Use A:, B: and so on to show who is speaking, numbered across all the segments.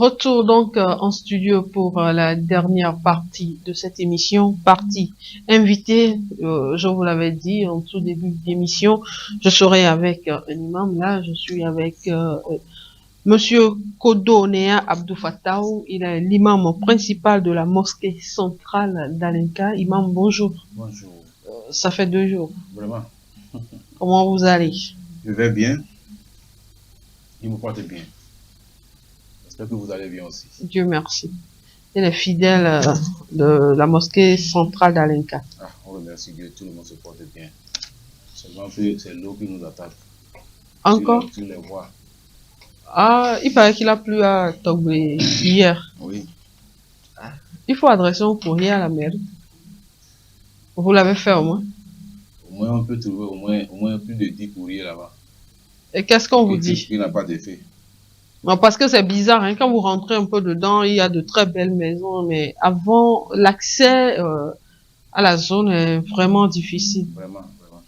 A: Retour donc en studio pour la dernière partie de cette émission, partie invité. Je vous l'avais dit en tout début d'émission, je serai avec un imam. Là, je suis avec Monsieur Kodo Nea Abdou Fattah. Il est l'imam principal de la mosquée centrale d'Alenka. Imam, bonjour.
B: Bonjour.
A: Ça fait 2 jours.
B: Vraiment.
A: Comment vous allez?
B: Je vais bien. Il me porte bien. J'espère que vous allez bien aussi.
A: Dieu merci. Il est fidèle de la mosquée centrale d'Alenka.
B: Ah, on remercie Dieu, tout le monde se porte bien. Seulement que c'est l'eau qui nous attaque.
A: Encore?
B: Sur les voies.
A: Ah, il paraît qu'il a plu à Togbé hier.
B: Oui.
A: Il faut adresser un courrier à la mairie. Vous l'avez fait au moins?
B: Au moins, on peut trouver au moins plus de 10 courriers là-bas.
A: Et qu'est-ce qu'on vous dit?
B: Il n'a pas d'effet.
A: Non, parce que c'est bizarre, hein, quand vous rentrez un peu dedans, il y a de très belles maisons, mais avant, l'accès à la zone est vraiment difficile.
B: Vraiment.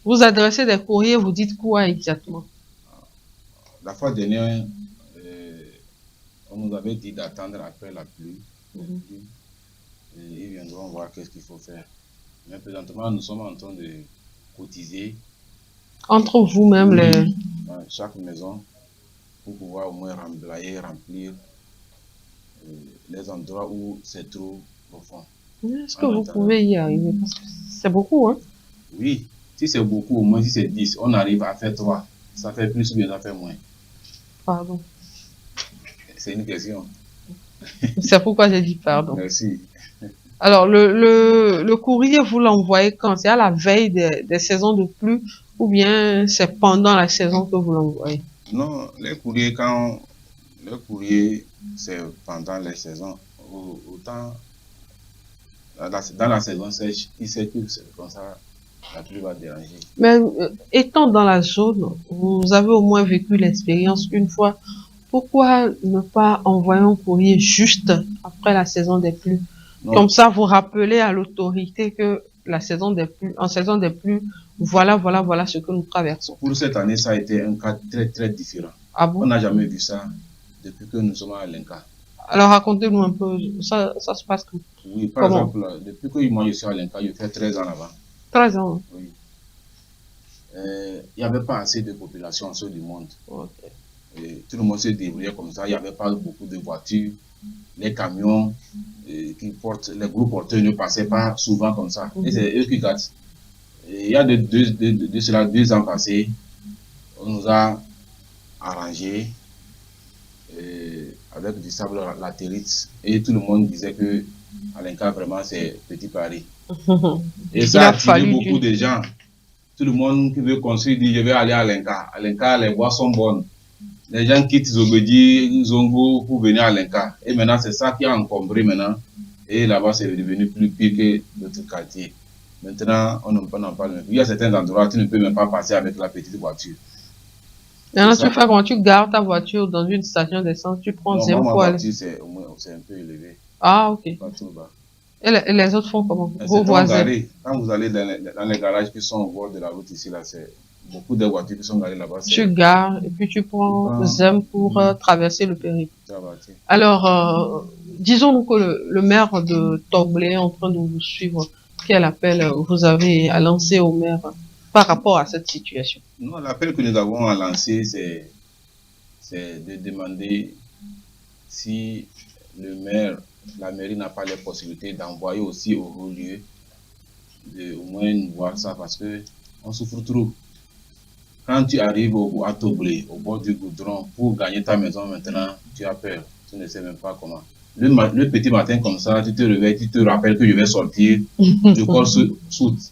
A: Vous adressez des courriers, vous dites quoi exactement?
B: La fois dernière, on nous avait dit d'attendre après la pluie. Et ils viendront voir qu'est-ce qu'il faut faire. Mais présentement, nous sommes en train de cotiser.
A: Entre vous-même,
B: dans chaque maison, pour pouvoir au moins remplir les endroits où c'est trop profond.
A: Est-ce que vous pouvez y arriver? Parce que c'est beaucoup, hein?
B: Oui, si c'est beaucoup, au moins si c'est 10, on arrive à faire 3. Ça fait plus ou bien ça fait moins.
A: Pardon.
B: C'est une question.
A: C'est pourquoi j'ai dit pardon.
B: Merci.
A: Alors, le courrier, vous l'envoyez quand? C'est à la veille des saisons de pluie ou bien c'est pendant la saison que vous l'envoyez?
B: Non, le courrier, c'est pendant les saisons. Autant, dans la saison sèche, il sait que c'est comme ça, la pluie va déranger.
A: Mais étant dans la zone, vous avez au moins vécu l'expérience une fois. Pourquoi ne pas envoyer un courrier juste après la saison des pluies?
B: Non.
A: Comme ça, vous rappelez à l'autorité que en saison des pluies, voilà ce que nous traversons.
B: Pour cette année, ça a été un cas très, très différent.
A: Ah bon?
B: On n'a jamais vu ça depuis que nous sommes à Alenka.
A: Alors, racontez-nous un peu, ça se passe comment?
B: Oui, par exemple, depuis que moi je suis à Alenka, je fais 13 ans là-bas.
A: 13 ans?
B: Oui. Il n'y avait pas assez de population sur le monde.
A: Okay.
B: Et tout le monde se débrouillait comme ça. Il n'y avait pas beaucoup de voitures. Les camions qui portent, les gros porteurs ne passaient pas souvent comme ça. Et c'est eux qui gâtent. Et il y a de cela 2 ans passés, on nous a arrangé avec du sable latérite. Et tout le monde disait que Alenka, vraiment, c'est petit Paris. Et ça a attiré beaucoup de gens. Tout le monde qui veut construire dit je vais aller à Alenka. Alenka, les voies sont bonnes. Les gens quittent Zobedi, Zongo pour venir à Alenka. Et maintenant, c'est ça qui a encombré maintenant. Et là-bas, c'est devenu plus pire que d'autres quartiers. Maintenant, on n'en parle même plus. Il y a certains endroits où tu ne peux même pas passer avec la petite voiture.
A: Maintenant, tu fais quand tu gares ta voiture dans une station d'essence, tu prends
B: non,
A: Zem pour aller.
B: Ma voiture, c'est un peu élevé.
A: Ah, ok.
B: Pas tout bas.
A: Et les autres font comment?
B: Vos voisins? Quand vous allez dans les garages qui sont au bord de la route ici, là, c'est beaucoup de voitures qui sont garées là-bas.
A: Tu gares et puis tu prends Zem pour traverser le périple. Alors, disons que le maire de Toglé est en train de vous suivre. Quel appel vous avez à lancer au maire par rapport à cette situation?
B: Non, l'appel que nous avons à lancer, c'est de demander si la mairie n'a pas les possibilités d'envoyer aussi au haut lieu, au moins voir ça, parce que on souffre trop. Quand tu arrives à Toglé, au bord du goudron, pour gagner ta maison maintenant, tu as peur, tu ne sais même pas comment. Le petit matin comme ça, tu te réveilles, tu te rappelles que je vais sortir, le corps saute.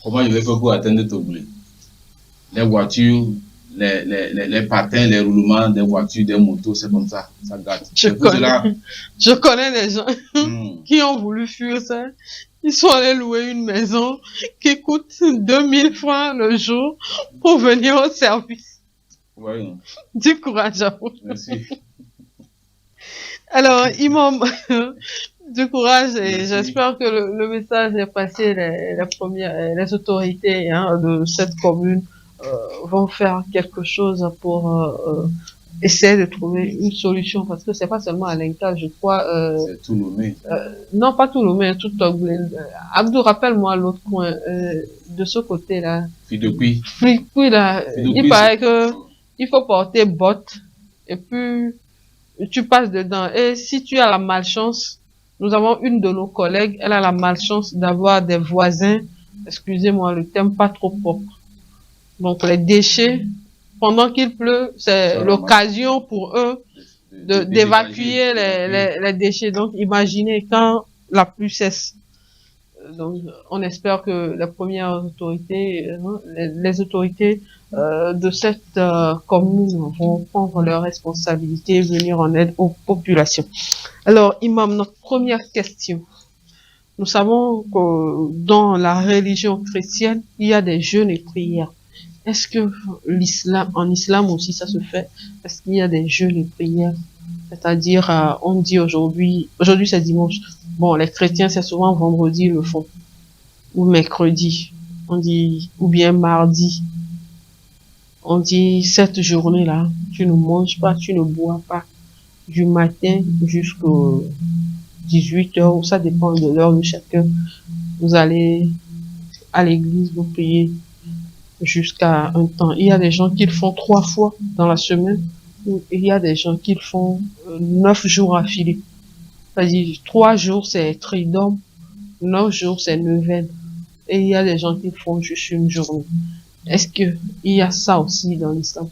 B: Comment je vais faire pour atteindre Toglé? Les voitures, les patins, les roulements des voitures, des motos, c'est comme ça, ça gâte.
A: Je connais des gens qui ont voulu fuir ça. Ils sont allés louer une maison qui coûte 2000 francs le jour pour venir au service.
B: Oui.
A: Du courage à vous.
B: Merci.
A: Alors, Imam, du courage et j'espère que le message est passé. Les autorités de cette commune vont faire quelque chose pour essaie de trouver une solution, parce que c'est pas seulement à l'Inca, je crois.
B: C'est tout nommé.
A: Non, pas tout Lomé, tout Togolais. Abdou, rappelle-moi l'autre coin, de ce côté-là.
B: Fidokui.
A: Oui, là, il
B: Fidokui,
A: paraît que il faut porter bottes, et puis tu passes dedans. Et si tu as la malchance, nous avons une de nos collègues, elle a la malchance d'avoir des voisins, excusez-moi le terme, pas trop propre. Donc les déchets, pendant qu'il pleut, c'est l'occasion pour eux d'évacuer les déchets. Donc imaginez quand la pluie cesse. Donc on espère que les premières autorités, les autorités de cette commune vont prendre leurs responsabilités et venir en aide aux populations. Alors Imam, notre première question. Nous savons que dans la religion chrétienne, il y a des jeûnes et prières. Est-ce que en islam aussi ça se fait? Est-ce qu'il y a des jeûnes et prières? C'est-à-dire, on dit aujourd'hui c'est dimanche. Bon, les chrétiens c'est souvent vendredi ils le font, ou mercredi. On dit, ou bien mardi. On dit cette journée-là, tu ne manges pas, tu ne bois pas, du matin jusqu'au 18h, ça dépend de l'heure de chacun. Vous allez à l'église, vous priez jusqu'à un temps. Il y a des gens qui le font 3 fois dans la semaine. Il y a des gens qui le font 9 jours affilés. C'est-à-dire 3 jours c'est tridome, 9 jours c'est neuvaine. Et il y a des gens qui le font juste une journée. Est-ce que il y a ça aussi dans l'islam?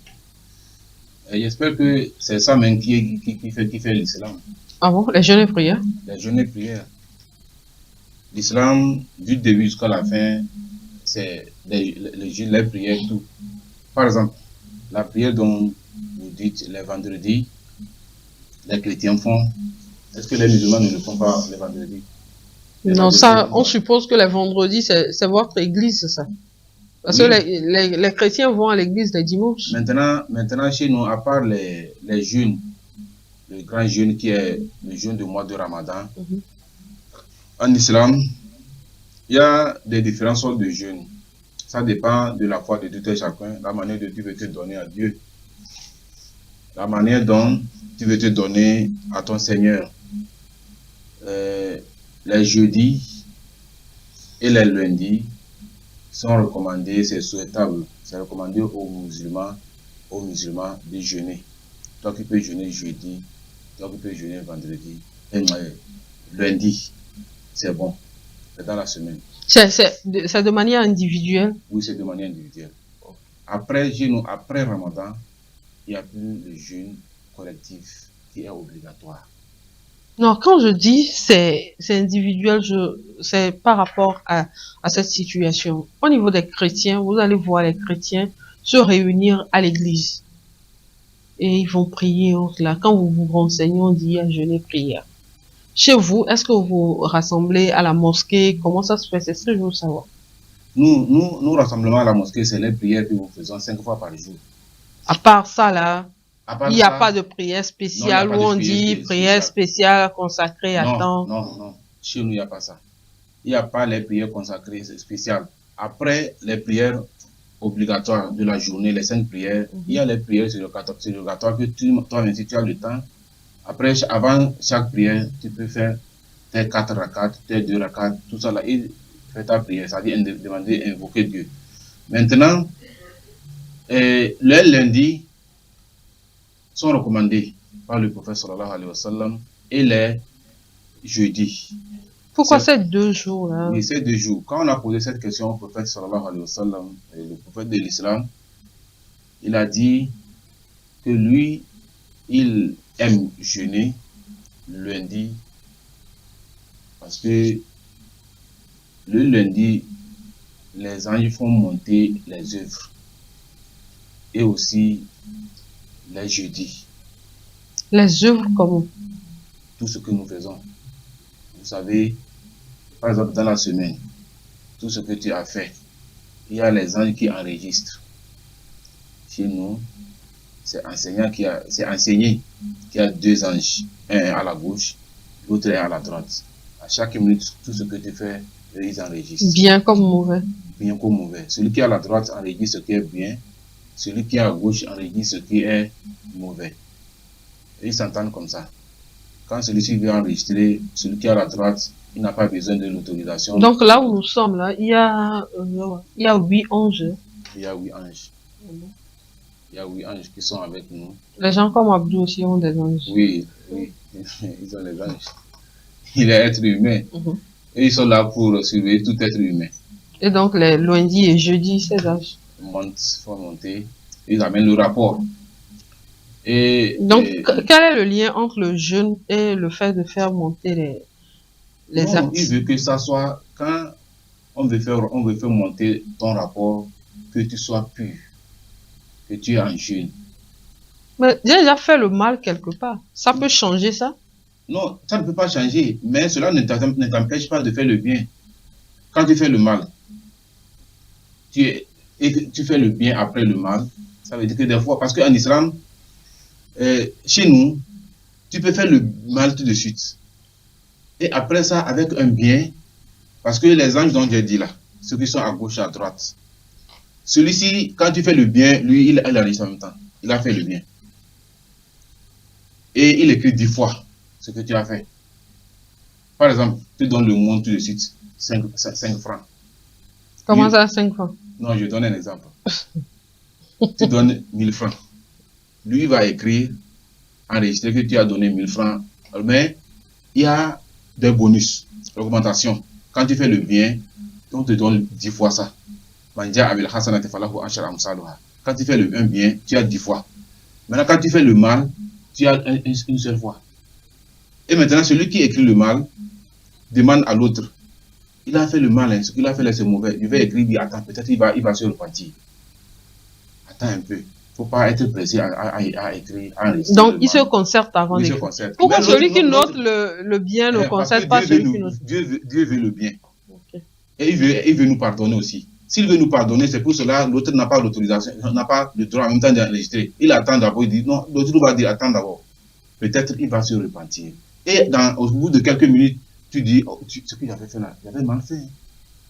B: J'espère que c'est ça même qui fait l'islam.
A: Ah bon, les jeûnes et prières?
B: Les jeûnes et prières. L'islam, du début jusqu'à la fin, c'est les prières, tout. Par exemple, la prière dont vous dites les vendredis, les chrétiens font. Est-ce que les musulmans ne le font pas les vendredis?
A: Non, ça, on suppose que les vendredis, c'est votre église, c'est ça? Parce que les chrétiens vont à l'église les dimanches.
B: Maintenant, chez nous, à part les jeûnes, le grand jeûne qui est le jeûne du mois de Ramadan, en islam, il y a des différentes sortes de jeûnes. Ça dépend de la foi de tout et chacun, la manière dont tu veux te donner à Dieu, la manière dont tu veux te donner à ton Seigneur. Les jeudis et les lundis sont recommandés, c'est souhaitable, c'est recommandé aux musulmans de jeûner. Toi qui peux jeûner jeudi, toi qui peux jeûner vendredi, lundi, c'est bon, c'est dans la semaine.
A: C'est de manière individuelle?
B: Oui, c'est de manière individuelle. Après Ramadan, il n'y a plus le jeûne collectif qui est obligatoire.
A: Non, quand je dis c'est individuel, c'est par rapport à cette situation. Au niveau des chrétiens, vous allez voir les chrétiens se réunir à l'église. Et ils vont prier là. Quand vous vous renseignez, on dit jeûne et prière. Chez vous, est-ce que vous rassemblez à la mosquée? Comment ça se fait? C'est ce que je veux savoir.
B: Nous rassemblements à la mosquée, c'est les prières que nous faisons 5 fois par jour.
A: À part ça, là, il n'y a pas de prière spéciale où on dit prière spéciale consacrée à temps.
B: Non. Chez nous, il n'y a pas ça. Il n'y a pas les prières consacrées spéciales. Après les prières obligatoires de la journée, les 5 prières, il y a les prières surrogatoires que toi-même, si tu as le temps. Après, avant chaque prière, tu peux faire tes 4 rakats, tes 2 rakats, tout ça là, et faire ta prière, c'est-à-dire demander, invoquer Dieu. Maintenant, les lundis sont recommandés par le prophète sallallahu alayhi wa sallam et les jeudis.
A: Pourquoi ces 2 jours-là?
B: Oui, ces 2 jours. Quand on a posé cette question au prophète sallallahu alayhi wa sallam, le prophète de l'islam, il a dit que lui, il aime jeûner lundi parce que le lundi, les anges font monter les œuvres et aussi les jeudis.
A: Les œuvres comment?
B: Tout ce que nous faisons. Vous savez, par exemple, dans la semaine, tout ce que tu as fait, il y a les anges qui enregistrent. Chez nous, c'est enseigné qu'il y a 2 anges, un à la gauche, l'autre est à la droite. À chaque minute, tout ce que tu fais, ils enregistrent.
A: Bien comme mauvais.
B: Bien comme mauvais. Celui qui est à la droite enregistre ce qui est bien, celui qui est à gauche enregistre ce qui est mauvais. Et ils s'entendent comme ça. Quand celui-ci veut enregistrer, celui qui est à la droite, il n'a pas besoin de l'autorisation.
A: Donc là où nous sommes, là, il y a 8 anges.
B: Il y a 8 anges. Il y a 8 anges qui sont avec nous.
A: Les gens comme Abdou aussi ont des anges.
B: Oui, oui, ils ont les anges. Il est être humain. Et ils sont là pour surveiller tout être humain.
A: Et donc les lundis et jeudis, ces anges
B: faut monter. Ils amènent le rapport. Et,
A: donc, quel est le lien entre le jeûne et le fait de faire monter les actes?
B: Il veut que ça soit, quand on veut faire monter ton rapport, que tu sois pur, que tu es en jeûne.
A: Mais déjà fait le mal quelque part. Ça peut changer ça?
B: Non, ça ne peut pas changer, mais cela ne t'empêche pas de faire le bien. Quand tu fais le mal, et que tu fais le bien après le mal, ça veut dire que des fois, parce qu'en islam, chez nous, tu peux faire le mal tout de suite. Et après ça, avec un bien, parce que les anges dont j'ai dit là, ceux qui sont à gauche et à droite, celui-ci, quand tu fais le bien, lui, il enregistre en même temps. Il a fait le bien. Et il écrit 10 fois ce que tu as fait. Par exemple, tu donnes le monde tout de suite, 5 francs.
A: Comment ça, 5 francs?
B: Non, je donne un exemple. Tu donnes 1000 francs. Lui, il va écrire, enregistrer que tu as donné 1000 francs. Mais il y a des bonus, l'augmentation. Quand tu fais le bien, on te donne 10 fois ça. Quand tu fais un bien, tu as 10 fois. Maintenant, quand tu fais le mal, tu as une seule fois. Et maintenant, celui qui écrit le mal demande à l'autre. Il a fait le mal, ce qu'il a fait là, c'est mauvais. Il va écrire, il dit, attends, peut-être il va se repentir. Attends un peu. Il ne faut pas être pressé à écrire, à enregistrer.
A: Donc, il se concerte avant d'écrire. Pourquoi celui qui note le bien ne concerte pas celui qui note?
B: Dieu veut le bien. Okay. Et il veut nous pardonner aussi. S'il veut nous pardonner, c'est pour cela l'autre n'a pas l'autorisation, n'a pas le droit en même temps d'enregistrer. Il attend d'abord, il dit non, l'autre va dire attends d'abord. Peut-être il va se repentir. Et au bout de quelques minutes, tu dis oh, ce que j'avais fait là, j'avais mal fait.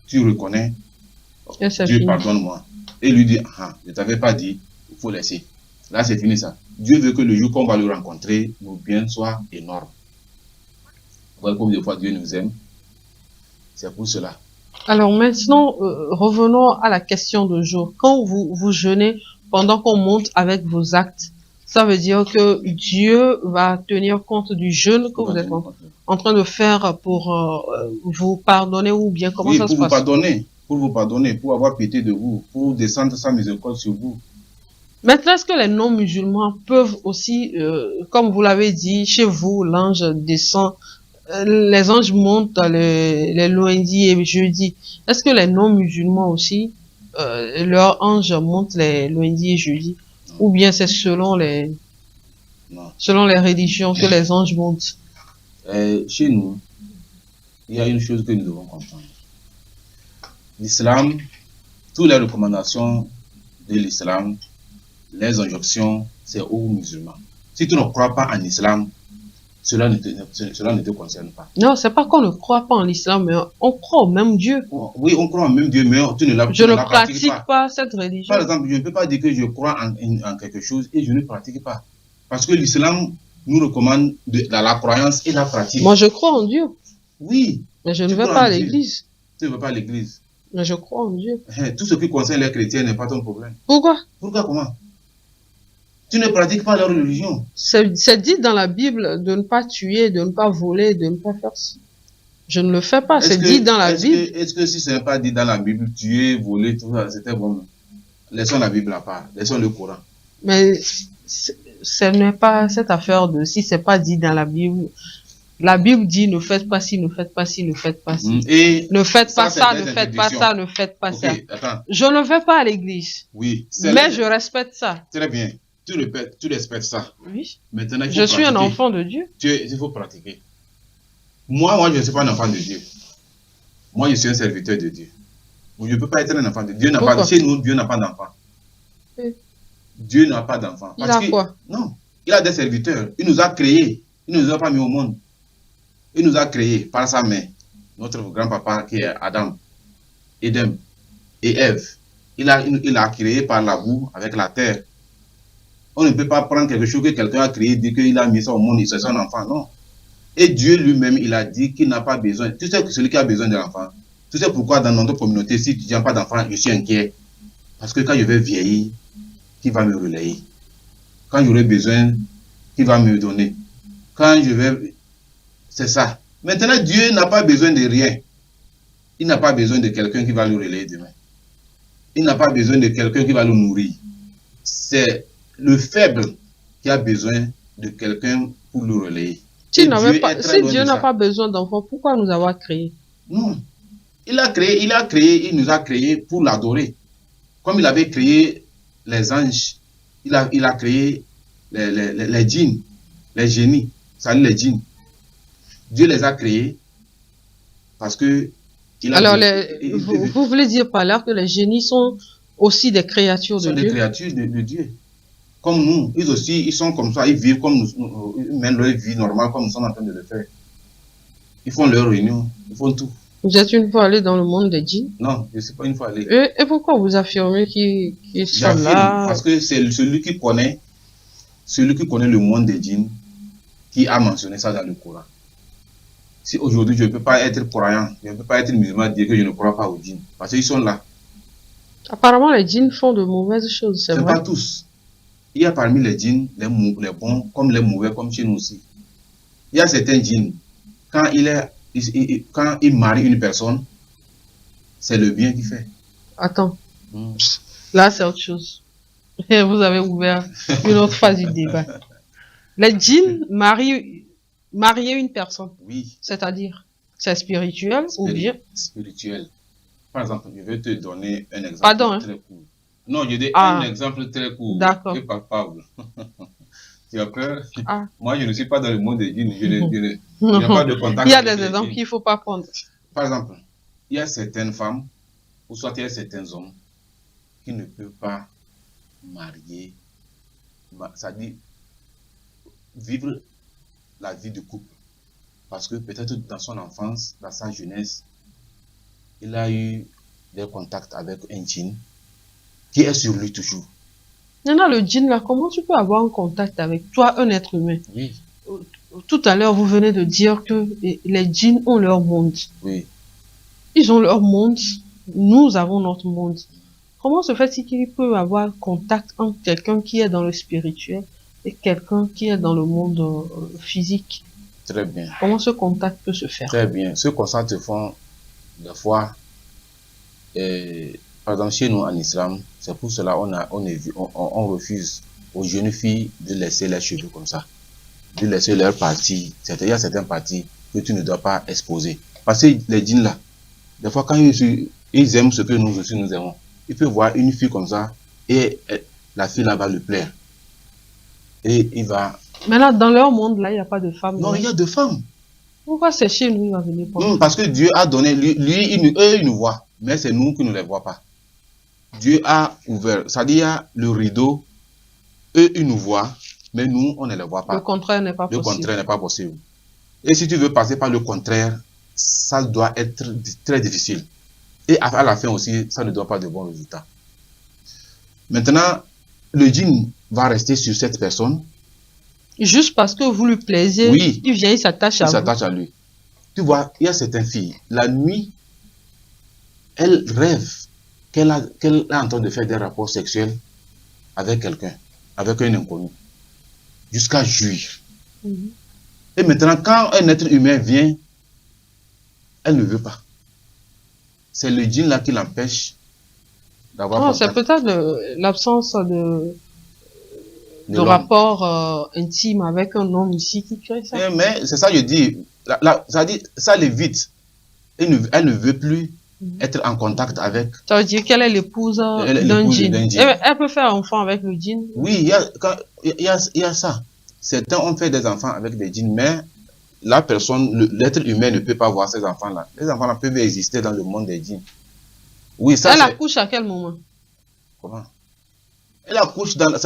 B: Tu reconnais, oh, Dieu pardonne-moi. Et lui dit ah, je ne t'avais pas dit, il faut laisser. Là, c'est fini ça. Dieu veut que le jour qu'on va le rencontrer, nos biens soient énormes. Vous voyez combien de fois Dieu nous aime. C'est pour cela.
A: Alors maintenant, revenons à la question de jour. Quand vous jeûnez, pendant qu'on monte avec vos actes, ça veut dire que Dieu va tenir compte du jeûne que vous êtes en train de faire pour vous pardonner ou bien comment ça se passe?
B: Pour vous pardonner, pour avoir pitié de vous, pour descendre sa miséricorde sur vous.
A: Maintenant, est-ce que les non-musulmans peuvent aussi, comme vous l'avez dit, chez vous, l'ange descend, les anges montent les lundis et jeudis. Est-ce que les non-musulmans aussi, leurs anges montent les lundis et jeudis? Ou bien c'est selon les religions que les anges montent?
B: Chez nous, il y a une chose que nous devons comprendre. L'islam, toutes les recommandations de l'islam, les injonctions, c'est aux musulmans. Si tu ne crois pas en islam, cela ne te concerne pas.
A: Non, c'est pas qu'on ne croit pas en l'islam, mais on croit au même Dieu.
B: Oui, on croit au même Dieu, mais tu ne la pratiques pas.
A: Je ne pratique pas cette religion.
B: Par exemple, je ne peux pas dire que je crois en quelque chose et je ne pratique pas. Parce que l'islam nous recommande la croyance et la pratique.
A: Moi, je crois en Dieu.
B: Oui.
A: Mais je ne vais pas à l'église.
B: Tu ne vas pas à l'église.
A: Mais je crois en Dieu.
B: Tout ce qui concerne les chrétiens n'est pas ton problème.
A: Pourquoi?
B: Pourquoi comment? Tu ne pratiques pas leur religion.
A: C'est dit dans la Bible de ne pas tuer, de ne pas voler, de ne pas faire ça. Je ne le fais pas, c'est dit dans la Bible.
B: Est-ce que si ce n'est pas dit dans la Bible, tuer, voler, tout ça, c'était bon? Laissons la Bible à part, laissons le Coran.
A: Mais ce n'est pas cette affaire de si c'est pas dit dans la Bible. La Bible dit ne faites pas ci, ne faites pas ci, ne faites pas ci.
B: Et
A: ne faites pas ça, ne faites pas ça, ne faites pas ça.
B: Attends.
A: Je ne vais pas à l'église.
B: Oui.
A: Mais je respecte ça.
B: Très bien. Tu respectes ça.
A: Oui.
B: Maintenant,
A: je suis un enfant de Dieu.
B: Il faut pratiquer. Moi, je ne suis pas un enfant de Dieu. Moi, je suis un serviteur de Dieu. Je ne peux pas être un enfant de Dieu. Chez nous, Dieu n'a pas d'enfant.
A: Oui.
B: Dieu n'a pas d'enfant.
A: Il a quoi?
B: Non. Il a des serviteurs. Il nous a créés. Il ne nous a pas mis au monde. Il nous a créés par sa main. Notre grand-papa qui est Adam, Édem et Ève. il a créé par la boue avec la terre. On ne peut pas prendre quelque chose que quelqu'un a créé, dire qu'il a mis ça au monde, c'est son enfant, non. Et Dieu lui-même, il a dit qu'il n'a pas besoin. Tu sais que celui qui a besoin d'un enfant, tu sais pourquoi dans notre communauté, si tu n'as pas d'enfant, je suis inquiet. Parce que quand je vais vieillir, qui va me relayer? Quand j'aurai besoin, qui va me donner? Quand je vais... C'est ça. Maintenant, Dieu n'a pas besoin de rien. Il n'a pas besoin de quelqu'un qui va le relayer demain. Il n'a pas besoin de quelqu'un qui va le nourrir. C'est le faible qui a besoin de quelqu'un pour le relayer.
A: Si Dieu n'a pas besoin d'enfants, pourquoi nous avoir créés?
B: Non. Il nous a créés pour l'adorer. Comme il avait créé les anges, il a créé les djinns, les génies, ça les djinns. Dieu les a créés parce que...
A: Alors, vous voulez dire par là que les génies sont aussi des créatures de Dieu?
B: Sont des créatures de Dieu. Comme nous, ils aussi, ils sont comme ça, ils vivent comme nous, ils mènent leur vie normale comme nous sommes en train de le faire. Ils font leur réunion, ils font tout.
A: Vous êtes une fois allé dans le monde des djinns?
B: Non, je ne suis pas une fois allé.
A: Et pourquoi vous affirmez qu'ils sont là?
B: Parce que c'est celui qui connaît le monde des djinns qui a mentionné ça dans le Coran. Si aujourd'hui je ne peux pas être croyant, je ne peux pas être musulman, dire que je ne crois pas aux djinns, parce qu'ils sont là.
A: Apparemment, les djinns font de mauvaises choses, c'est vrai.
B: Pas tous. Il y a parmi les djinns, les bons comme les mauvais, comme chez nous aussi. Il y a certains djinns, quand il marie une personne, c'est le bien qu'il fait.
A: Attends, là c'est autre chose. Vous avez ouvert une autre phase du débat. Les djinns marier une personne.
B: Oui.
A: C'est-à-dire, c'est spirituel ou bien?
B: Spirituel. Par exemple, je vais te donner un exemple très court. Non, je dis un exemple très court.
A: D'accord.
B: Et palpable. Tu as peur? Moi, je ne suis pas dans le monde des djinns. Je n'ai pas de contact.
A: Il y a des exemples qu'il ne faut pas prendre.
B: Par exemple, il y a certaines femmes, ou soit il y a certains hommes, qui ne peuvent pas marier, c'est-à-dire vivre la vie de couple. Parce que peut-être dans son enfance, dans sa jeunesse, il a eu des contacts avec un djinn qui est sur lui toujours.
A: Maintenant, le djinn là, comment tu peux avoir un contact avec toi, un être humain?
B: Oui.
A: Tout à l'heure, vous venez de dire que les djinns ont leur monde.
B: Oui.
A: Ils ont leur monde, nous avons notre monde. Comment se fait-il qu'il peut avoir contact entre quelqu'un qui est dans le spirituel et quelqu'un qui est dans le monde physique?
B: Très bien.
A: Comment ce contact peut se faire?
B: Très bien. Ce contact se fait des fois, par exemple chez nous en islam, c'est pour cela on refuse aux jeunes filles de laisser leurs cheveux comme ça, de laisser leurs parties. Il y a certaines parties que tu ne dois pas exposer. Parce que les djinns là, des fois quand ils aiment ce que nous aussi nous aimons, ils peuvent voir une fille comme ça et la fille là va lui plaire. Et il va...
A: Maintenant, dans leur monde là, il n'y a pas de femmes.
B: Non, il y a de femmes.
A: Pourquoi c'est chez nous, il va venir prendre?
B: Parce que Dieu a donné, eux, ils nous voient, mais c'est nous qui ne les voient pas. Dieu a ouvert, c'est-à-dire il y a le rideau, eux, ils nous voient, mais nous, on ne les voit pas.
A: Le contraire n'est pas possible.
B: Le contraire n'est pas possible. Et si tu veux passer par le contraire, ça doit être très difficile. Et à la fin aussi, ça ne donne pas de bons résultats. Maintenant, le djinn va rester sur cette personne.
A: Juste parce que vous lui plaisez,
B: oui,
A: il vient, il s'attache à vous.
B: Il s'attache à lui. Tu vois, il y a certaines filles, la nuit, elles rêvent qu'elle est en train de faire des rapports sexuels avec quelqu'un, avec un inconnu, jusqu'à jouir. Et maintenant, quand un être humain vient, elle ne veut pas. C'est le djinn là qui l'empêche d'avoir contact.
A: C'est peut-être l'absence de rapport intime avec un homme ici qui crée ça.
B: Mais c'est ça que je dis. Ça l'évite. Elle ne veut plus être en contact avec.
A: Ça veut dire qu'elle est l'épouse d'un djinn. Elle peut faire enfant avec le djinn.
B: Oui, il y a ça. Certains ont fait des enfants avec des djinns, mais la personne, l'être humain ne peut pas voir ces enfants-là. Les enfants-là peuvent exister dans le monde des djinns. Oui, ça.
A: Elle accouche à quel moment?
B: Comment? Elle accouche dans la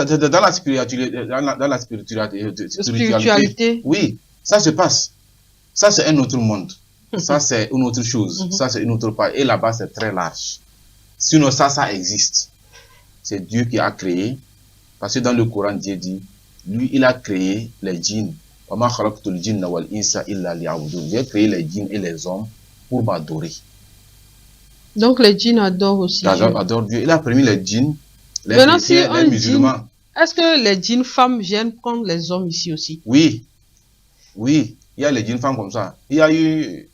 B: spiritualité. Oui, ça se passe. Ça, c'est un autre monde. Ça, c'est une autre chose. Ça, c'est une autre part. Et là-bas, c'est très large. Sinon, ça existe. C'est Dieu qui a créé. Parce que dans le Coran, Dieu dit, lui, il a créé les djinns. J'ai créé les djinns et les hommes pour m'adorer.
A: Donc les djinns adorent aussi Dieu.
B: Adore Dieu. Il a permis les djinns, les
A: Maintenant,
B: chrétiens, les musulmans.
A: Est-ce que les djinns femmes viennent prendre les hommes ici aussi?
B: Oui. Oui. Il y a les djinns femmes comme ça. Il y a eu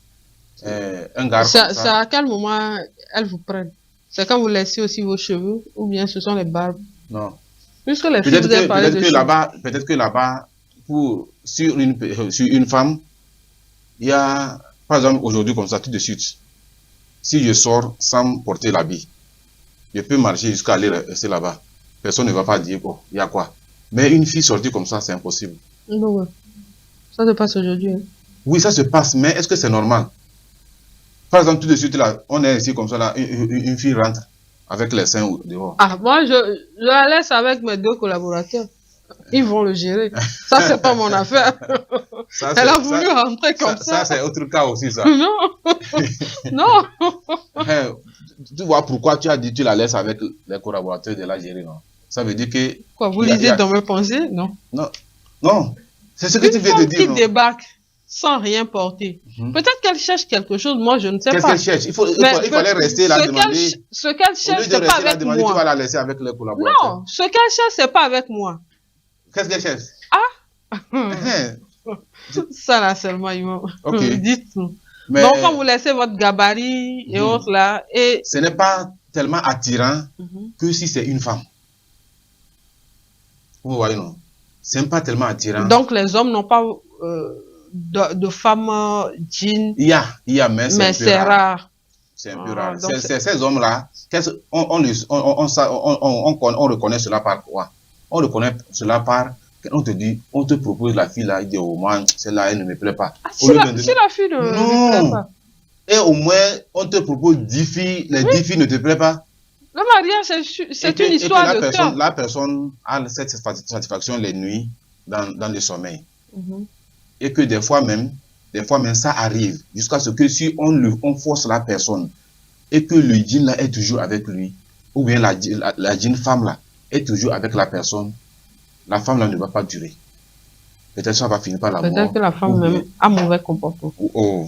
B: un gars comme ça.
A: C'est à quel moment elles vous prennent? C'est quand vous laissez aussi vos cheveux ou bien ce sont les barbes?
B: Non.
A: Puisque les filles, vous avez parlé de cheveux.
B: Peut-être que là-bas, sur une femme, il y a, par exemple, aujourd'hui comme ça, tout de suite, si je sors sans porter l'habit, je peux marcher jusqu'à aller rester là-bas. Personne ne va pas dire, oh, il y a quoi. Mais une fille sortie comme ça, c'est impossible.
A: Non, ouais. Ça se passe aujourd'hui. Hein.
B: Oui, ça se passe, mais est-ce que c'est normal? Par exemple, tout de suite, là, on est ici comme ça, là, une fille rentre avec les seins dehors.
A: Ah, moi, je la laisse avec mes 2 collaborateurs. Ils vont le gérer. Ça, c'est pas mon affaire. Elle a voulu rentrer comme ça.
B: Ça, c'est autre cas aussi, ça.
A: Non. Non.
B: Tu vois pourquoi tu as dit que tu la laisses avec les collaborateurs de la gérer, non? Ça veut dire que...
A: Quoi, vous lisez dans mes pensées? Non.
B: Non. Non. C'est ce que tu viens de dire,
A: qui débarque sans rien porter. Peut-être qu'elle cherche quelque chose, moi je ne sais pas.
B: Qu'est-ce qu'elle cherche? Il fallait rester là, demander.
A: Ce qu'elle cherche, c'est pas avec moi.
B: Tu vas la laisser avec les collaborateurs.
A: Non, ce qu'elle cherche, c'est pas avec moi.
B: Qu'est-ce qu'elle cherche?
A: Ah ça là seulement,
B: okay.
A: Dites-nous. Donc quand vous laissez votre gabarit et autres là, et...
B: Ce n'est pas tellement attirant que si c'est une femme. Vous voyez, non? Ce n'est pas tellement attirant.
A: Donc les hommes n'ont pas de femmes djinns.
B: Il y a, mais
A: c'est rare.
B: C'est un peu rare. Ces hommes-là, on reconnaît cela par quoi? On reconnaît cela par, on te dit, on te propose la fille là, il dit au moins, celle-là, elle ne me plaît pas.
A: Ah, si la fille ne me plaît pas.
B: Et au moins, on te propose 10 filles, les 10 filles ne te plaisent pas.
A: Le mariage, c'est une histoire de cœur.
B: La personne a cette satisfaction les nuits dans le sommeil. Et que des fois même, ça arrive, jusqu'à ce que si on force la personne, et que le djinn là est toujours avec lui, ou bien la djinn femme là est toujours avec la personne, la femme là ne va pas durer. Peut-être ça va finir par la mort.
A: Peut-être que la femme même a mauvais comportement.
B: Oh,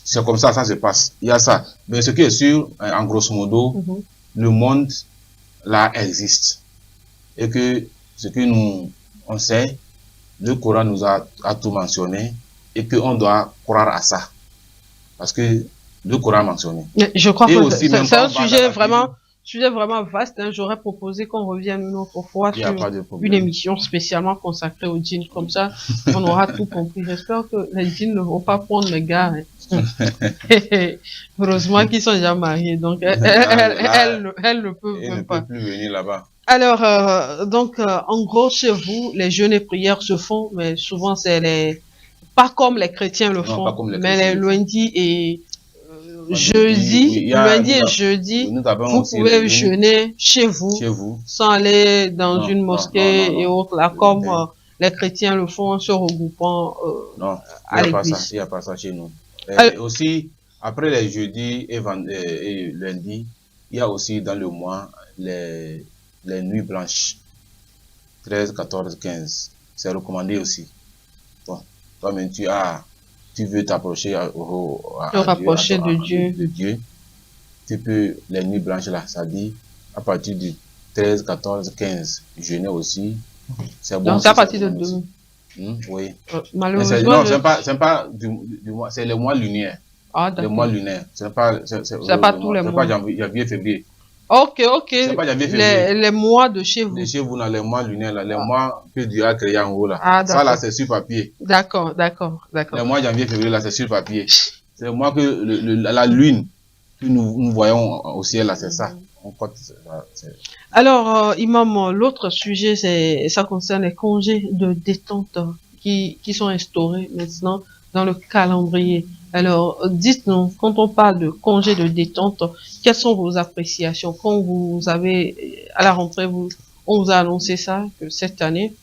B: c'est comme ça se passe. Il y a ça. Mais ce qui est sûr, en grosso modo, le monde là existe. Et que ce que on sait, le Coran nous a tout mentionné et qu'on doit croire à ça. Parce que le Coran a mentionné.
A: Je crois que c'est un sujet vraiment vaste. Hein. J'aurais proposé qu'on revienne une autre fois sur une émission spécialement consacrée aux djinns. Comme ça, on aura tout compris. J'espère que les djinns ne vont pas prendre les gars. Hein. Heureusement qu'ils sont déjà mariés. Donc, elle ne peut même pas.
B: Elle ne peut plus venir là-bas.
A: Alors, en gros, chez vous, les jeûnes et prières se font, mais souvent, c'est pas comme les chrétiens le font, mais les lundis et jeudi, lundi et jeudi, vous pouvez jeûner chez vous, sans aller dans une mosquée et autres, là, comme les chrétiens le font en se regroupant à l'église.
B: Il n'y a pas ça chez nous. Et aussi, après les jeudis et lundis, il y a aussi dans le mois les nuits blanches, 13, 14, 15. C'est recommandé aussi. Bon, toi-même, tu veux t'approcher de Dieu. Tu peux, les nuits blanches là, ça dit, à partir du 13, 14, 15, jeûner aussi. C'est bon.
A: Donc, c'est à partir de 2.
B: Oui.
A: Malheureusement.
B: Non, c'est pas du mois, c'est le mois lunaire.
A: Ah, d'accord.
B: Le mois lunaire. C'est pas
A: tous les mois.
B: C'est pas janvier, février.
A: Ok.
B: C'est pas janvier, février.
A: Les mois de chez vous.
B: De chez vous, les mois lunaires, là, les mois que Dieu a créés en haut, là.
A: Ah,
B: ça, là, c'est sur papier.
A: D'accord.
B: Les mois janvier, février, là, c'est sur papier. C'est le mois que la lune que nous voyons au ciel, là, c'est ça.
A: Alors, Imam, l'autre sujet, ça concerne les congés de détente qui sont instaurés maintenant dans le calendrier. Alors, dites-nous, quand on parle de congés de détente, quelles sont vos appréciations? Quand vous avez, à la rentrée, on vous a annoncé ça, que cette année,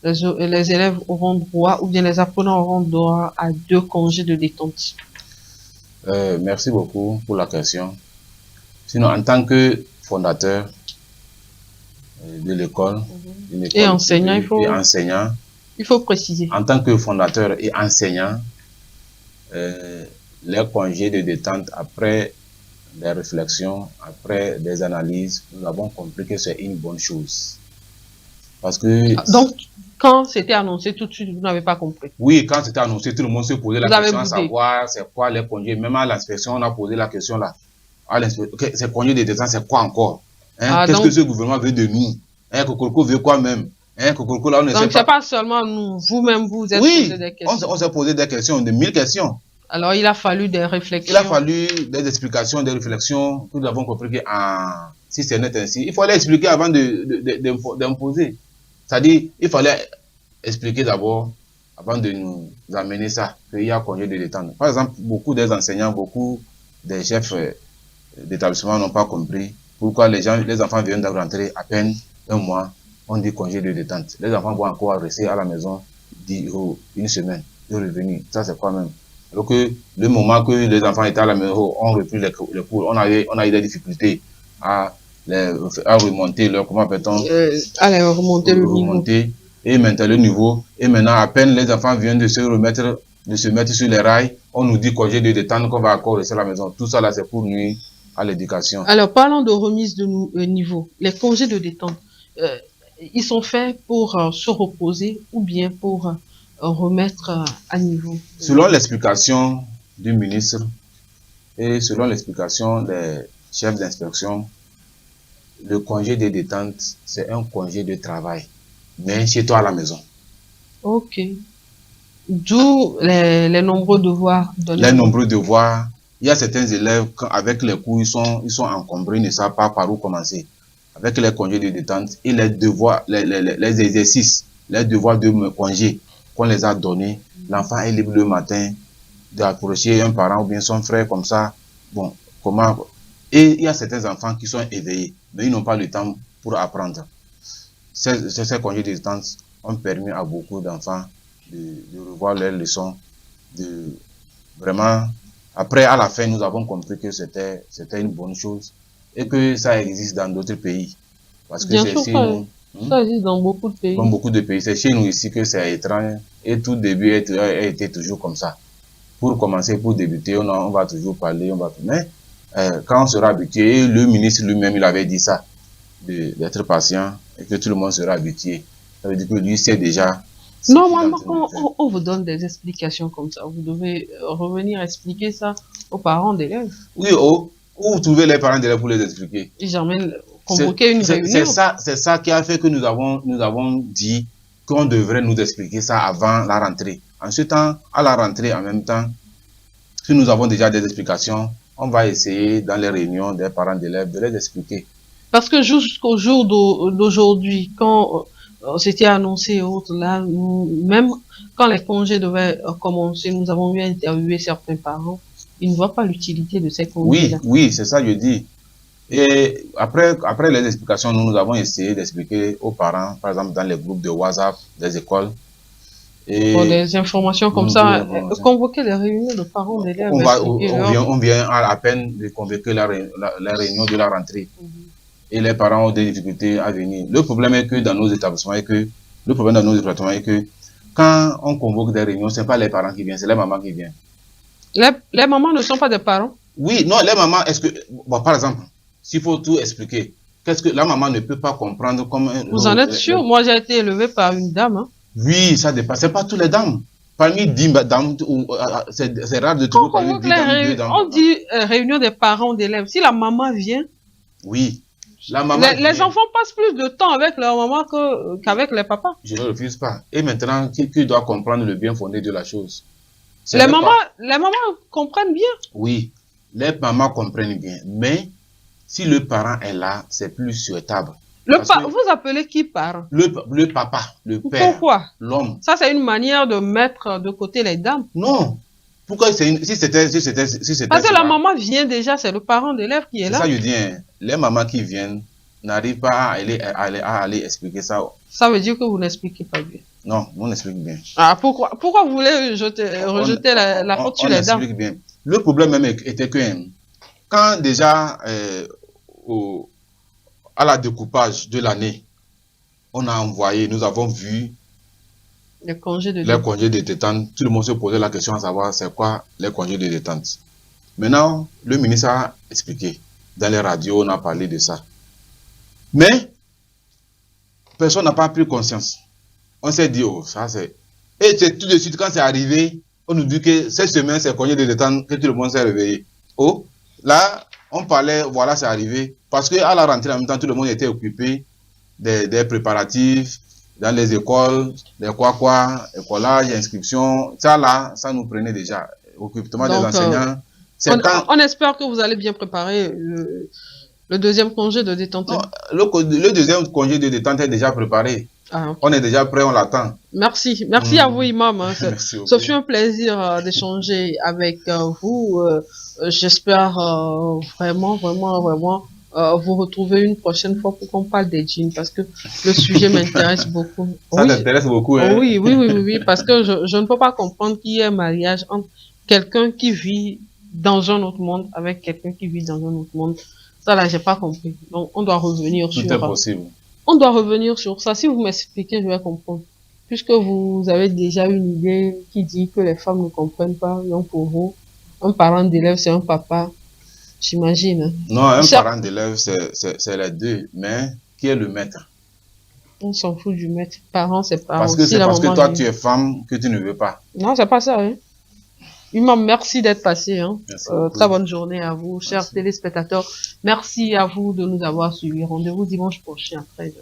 A: les élèves auront droit, ou bien les apprenants auront droit à 2 congés de détente.
B: Merci beaucoup pour la question. Sinon, en tant que fondateur de l'école,
A: et enseignant, il faut préciser.
B: En tant que fondateur et enseignant, les congés de détente après des réflexions, après des analyses, nous avons compris que c'est une bonne chose. Parce que...
A: Donc, quand c'était annoncé tout de suite, vous n'avez pas compris?
B: Oui, quand c'était annoncé, tout le monde se posait la question à savoir c'est quoi les congés. Même à l'inspection, on a posé la question là. Ces congés de détente, c'est quoi encore? Hein? Qu'est-ce que ce gouvernement veut de nous? Hein, Kokoroko veut quoi même? Hein, Kokoroko, là, on ne sait pas.
A: Donc, c'est pas seulement nous, vous-même, vous êtes posé des questions.
B: On s'est posé des questions, de 1000 questions.
A: Alors, il a fallu des réflexions.
B: Il a fallu des explications, des réflexions. Nous avons compris que si c'est net ainsi, il fallait expliquer avant d'imposer. C'est-à-dire, il fallait expliquer d'abord, avant de nous amener ça, qu'il y a congé de détente. Par exemple, beaucoup des enseignants, beaucoup des chefs d'établissement n'ont pas compris pourquoi les enfants viennent de rentrer à peine un mois, on dit congé de détente. Les enfants vont encore rester à la maison une semaine, de revenir. Ça, c'est quoi même? Alors que le moment que les enfants étaient à la maison, on repris les cours, on a eu des difficultés à remonter leur, comment appelle-t-on?
A: À remonter le niveau.
B: Et maintenant le niveau. Et maintenant, à peine les enfants viennent de se mettre sur les rails, on nous dit congé de détente qu'on va encore rester à la maison. Tout ça là, c'est pour nuire à l'éducation.
A: Alors, parlons de remise de niveau. Les congés de détente, ils sont faits pour se reposer ou bien pour remettre à niveau?
B: Selon l'explication du ministre et selon l'explication des chefs d'inspection, le congé de détente, c'est un congé de travail, mais chez toi à la maison.
A: Ok. D'où les nombreux devoirs.
B: Les nombreux devoirs. Il y a certains élèves, avec les cours, ils sont encombrés, ils ne savent pas par où commencer. Avec les congés de détente et les devoirs, les exercices, les devoirs de congé qu'on les a donnés, l'enfant est libre le matin d'approcher un parent ou bien son frère comme ça. Bon, comment... Et il y a certains enfants qui sont éveillés, mais ils n'ont pas le temps pour apprendre. Ces congés de détente ont permis à beaucoup d'enfants de revoir leurs leçons, de vraiment... Après, à la fin, nous avons compris que c'était une bonne chose et que ça existe dans d'autres pays. Parce que c'est chez nous.
A: Ça existe dans beaucoup de pays.
B: Dans beaucoup de pays. C'est chez nous ici que c'est étrange et tout début a été toujours comme ça. Pour commencer, pour débuter, on va toujours parler, mais quand on sera habitué, le ministre lui-même, il avait dit ça, d'être patient et que tout le monde sera habitué. Ça veut dire que lui sait déjà.
A: Normalement, quand on vous donne des explications comme ça, vous devez revenir expliquer ça aux parents d'élèves.
B: Oui, où vous trouvez les parents d'élèves pour les expliquer?
A: Jamais convoquer une réunion.
B: C'est ça qui a fait que nous avons dit qu'on devrait nous expliquer ça avant la rentrée. En ce temps, à la rentrée, en même temps, si nous avons déjà des explications, on va essayer dans les réunions des parents d'élèves de les expliquer.
A: Parce que jusqu'au jour d'aujourd'hui, quand c'était annoncé et autres, là, même quand les congés devaient commencer, nous avons eu à interviewer certains parents. Ils ne voient pas l'utilité de ces congés.
B: Oui, c'est ça que je dis. Et après les explications, nous avons essayé d'expliquer aux parents, par exemple dans les groupes de WhatsApp des écoles. Et
A: pour des informations comme ça, convoquer les réunions de parents d'élèves.
B: On vient à peine de convoquer la réunion de la rentrée. Et les parents ont des difficultés à venir. Le problème est que dans nos établissements, quand on convoque des réunions, ce n'est pas les parents qui viennent, c'est les mamans qui viennent.
A: Les mamans ne sont pas des parents?
B: Oui, non, les mamans, par exemple, s'il faut tout expliquer, qu'est-ce que la maman ne peut pas comprendre comme...
A: Vous en êtes sûr? Moi, j'ai été élevée par une dame. Hein?
B: Oui, ça dépasse. C'est pas toutes les dames. Parmi 10 dames, c'est rare de trouver parmi 10 dames, 2 dames.
A: On dit réunion des parents d'élèves. Si la maman vient...
B: Oui. La maman
A: les enfants passent plus de temps avec leur maman qu'avec les papas.
B: Je ne refuse pas. Et maintenant, qui doit comprendre le bien fondé de la chose?
A: Les mamans comprennent bien.
B: Oui, les mamans comprennent bien. Mais si le parent est là, c'est plus souhaitable.
A: Vous appelez qui parent?
B: Le papa, le père.
A: Pourquoi?
B: L'homme.
A: Ça, c'est une manière de mettre de côté les dames.
B: Non. Pourquoi si c'était
A: parce que la maman vient déjà, c'est le parent d'élève qui est là.
B: C'est ça que je dis. Hein. Les mamans qui viennent n'arrivent pas à aller expliquer ça.
A: Ça veut dire que vous n'expliquez pas bien.
B: Non, on explique bien.
A: Ah, pourquoi vous voulez rejeter la faute sur les dames?
B: On explique bien. Le problème même était que quand déjà à la découpage de l'année, on a envoyé, nous avons vu
A: les congés de
B: détente. Tout le monde se posait la question à savoir c'est quoi les congés de détente. Maintenant, le ministre a expliqué. Dans les radios, on a parlé de ça. Mais, personne n'a pas pris conscience. On s'est dit, oh, ça c'est... Et tout de suite, quand c'est arrivé, on nous dit que cette semaine, c'est congé de détente, que tout le monde s'est réveillé. Oh, là, on parlait, voilà, c'est arrivé. Parce qu'à la rentrée, en même temps, tout le monde était occupé des préparatifs, dans les écoles, des écolage, inscription. Ça, là, ça nous prenait déjà. Occupement des enseignants.
A: On espère que vous allez bien préparer le deuxième congé de détente.
B: Non, le deuxième congé de détente est déjà préparé.
A: Ah, okay.
B: On est déjà prêt, on l'attend.
A: Merci. Merci à vous, Imam. Ce fut un plaisir d'échanger avec vous. J'espère vraiment vous retrouver une prochaine fois pour qu'on parle des djinns parce que le sujet m'intéresse beaucoup.
B: Ça t'intéresse beaucoup, hein?
A: Oui, parce que je ne peux pas comprendre qu'il y ait un mariage entre quelqu'un qui vit dans un autre monde avec quelqu'un qui vit dans un autre monde. Ça là, j'ai pas compris. Donc, on doit revenir sur...
B: Tout est possible.
A: On doit revenir sur ça. Si vous m'expliquez, je vais comprendre. Puisque vous avez déjà une idée qui dit que les femmes ne comprennent pas, donc pour vous, un parent d'élève, c'est un papa. J'imagine.
B: Non, un parent d'élève, c'est les deux. Mais qui est le maître?
A: On s'en fout du maître. Parent, c'est parent.
B: Parce que c'est parce que toi, tu es femme que tu ne veux pas.
A: Non, c'est pas ça, hein. Imam, merci d'être passé. Hein. Très bonne journée à vous, chers téléspectateurs. Merci à vous de nous avoir suivis. Rendez-vous dimanche prochain à 13h.